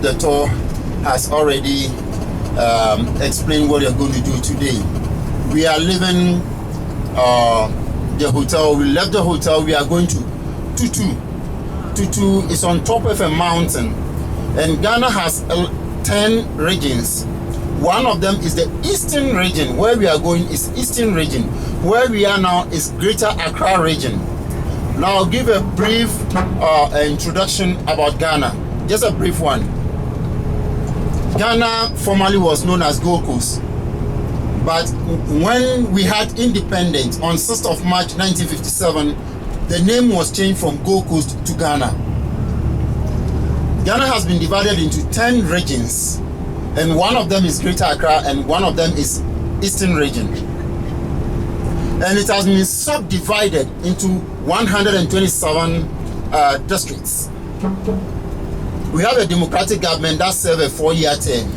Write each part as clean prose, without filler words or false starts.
The tour has already explained what you're going to do today. We are leaving the hotel. We left the hotel. We are going to Tutu. Tutu is on top of a mountain, and Ghana has 10 regions. One of them is the eastern region. Where we are going is eastern region. Where we are now is Greater Accra region. Now I'll give a brief introduction about Ghana. Just a brief one. Ghana formerly was known as Gold Coast, but when we had independence on 6th of March 1957, the name was changed from Gold Coast to Ghana. Ghana has been divided into 10 regions, and one of them is Greater Accra and one of them is Eastern region. And it has been subdivided into 127 districts. We have a democratic government that serves a 4-year term.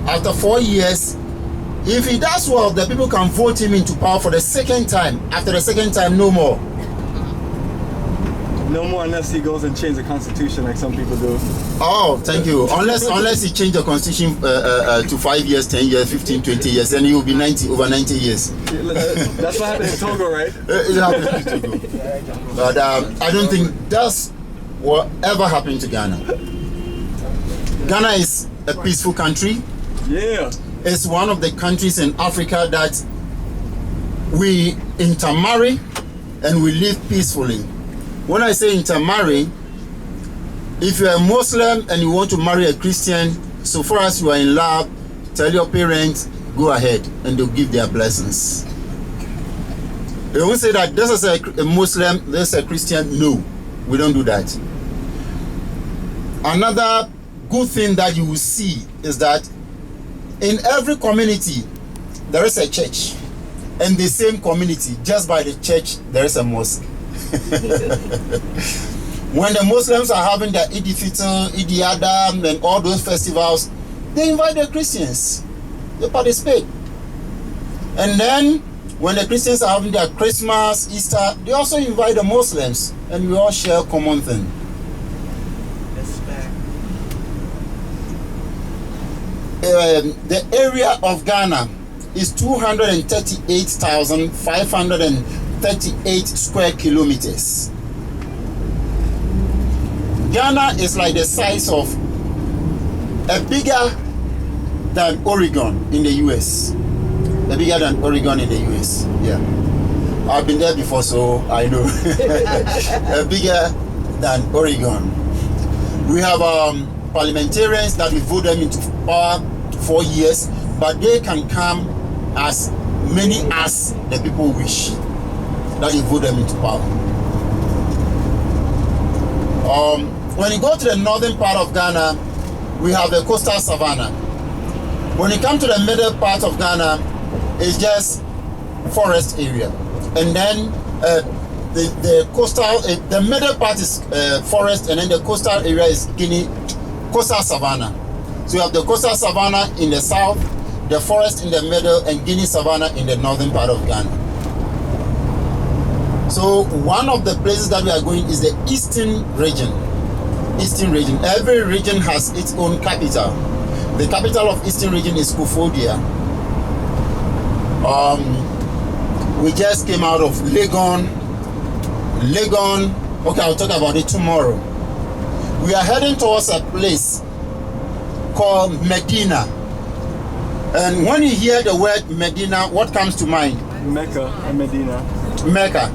After 4 years, if he does well, the people can vote him into power for the second time. After the second time, no more. No more unless he goes and changes the constitution like some people do. Oh, thank you. Unless he change the constitution to 5 years, 10 years, 15, 20 years, then he will be over 90 years. That's what happened in Togo, right? It happened in Togo. But I don't think that's what ever happened to Ghana. Ghana is a peaceful country. Yeah. It's one of the countries in Africa that we intermarry and we live peacefully. When I say intermarry, if you're a Muslim and you want to marry a Christian, so far as you are in love, tell your parents, go ahead, and they'll give their blessings. They won't say that this is a Muslim, this is a Christian. No, we don't do that. Another good thing that you will see is that in every community there is a church, and the same community, just by the church, there is a mosque. When the Muslims are having their Eid al-Fitr, Eid al-Adha, and all those festivals, they invite the Christians. They participate. And then when the Christians are having their Christmas, Easter, they also invite the Muslims, and we all share a common thing. The area of Ghana is 238,538 square kilometers. Ghana is like the size of bigger than Oregon in the US. Bigger than Oregon in the US. Yeah, I've been there before, so I know. Bigger than Oregon. We have parliamentarians that we vote them into power 4 years, but they can come as many as the people wish that you vote them into power. When you go to the northern part of Ghana, we have the coastal savanna. When you come to the middle part of Ghana, it's just forest area, and then the middle part is forest, and then the coastal area is coastal savanna. So you have the coastal savanna in the south, the forest in the middle, and Guinea savanna in the northern part of Ghana. So one of the places that we are going is the eastern region. Eastern region. Every region has its own capital. The capital of eastern region is Kofodia. We just came out of Legon. Okay, I'll talk about it tomorrow. We are heading towards a place called Medina. And when you hear the word Medina, what comes to mind? Mecca and Medina. Mecca.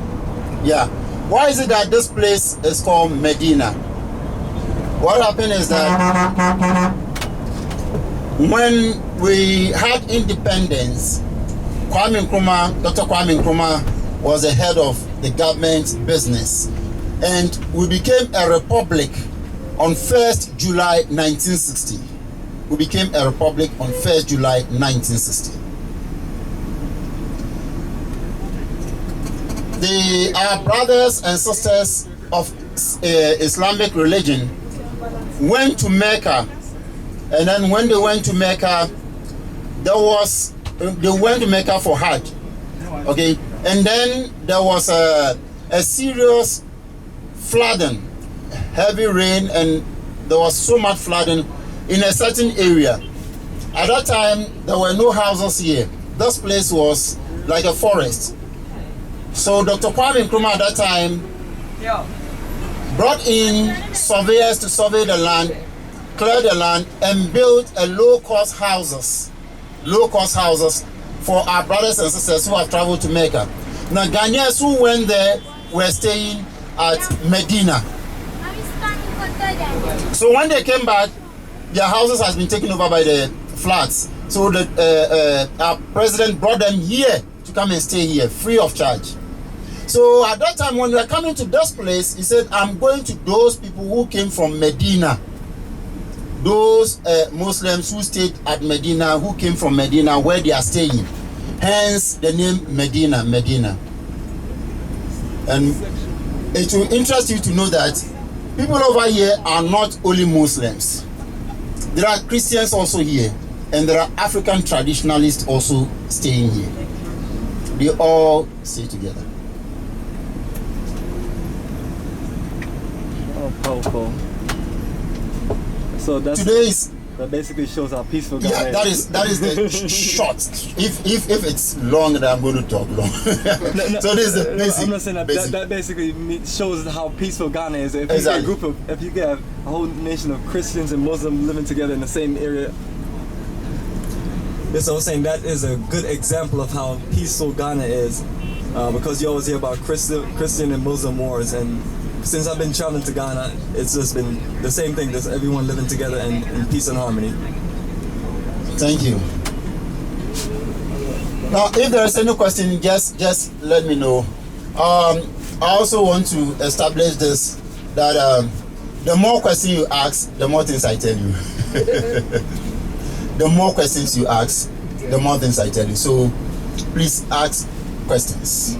Yeah. Why is it that this place is called Medina? What happened is that when we had independence, Dr. Kwame Nkrumah was the head of the government business, and we became a republic on 1st July 1960. We became a republic on 1st July 1960. Our brothers and sisters of Islamic religion went to Mecca, and then when they went to Mecca, they went to Mecca for Hajj. Okay, and then there was a serious flooding, heavy rain, and there was so much flooding in a certain area. At that time, there were no houses here. This place was like a forest. So Dr. Kwame Nkrumah at that time brought in surveyors to survey the land, clear the land, and built a low-cost houses for our brothers and sisters who have traveled to Mecca. Now, Ghanaians who went there were staying at Medina. So when they came back, their houses has been taken over by the flats. So our president brought them here to come and stay here free of charge. So at that time, when we were coming to this place, he said, I'm going to those people who came from Medina, those Muslims who stayed at Medina, who came from Medina, where they are staying. Hence the name Medina. And it will interest you to know that people over here are not only Muslims. There are Christians also here, and there are African traditionalists also staying here. They all stay together. Oh, powerful. So that basically shows how peaceful Ghana is. That is the short. If it's long, then I'm going to talk long. So this is the basic. I'm not saying that basically shows how peaceful Ghana is. If Exactly. if you get a whole nation of Christians and Muslims living together in the same area. So I was saying that is a good example of how peaceful Ghana is, because you always hear about Christian and Muslim wars, and since I've been traveling to Ghana, it's just been the same thing, just everyone living together in peace and harmony. Thank you. Now, if there is any question, just let me know. I also want to establish this, that the more questions you ask, the more things I tell you. The more questions you ask, the more things I tell you. So please ask questions.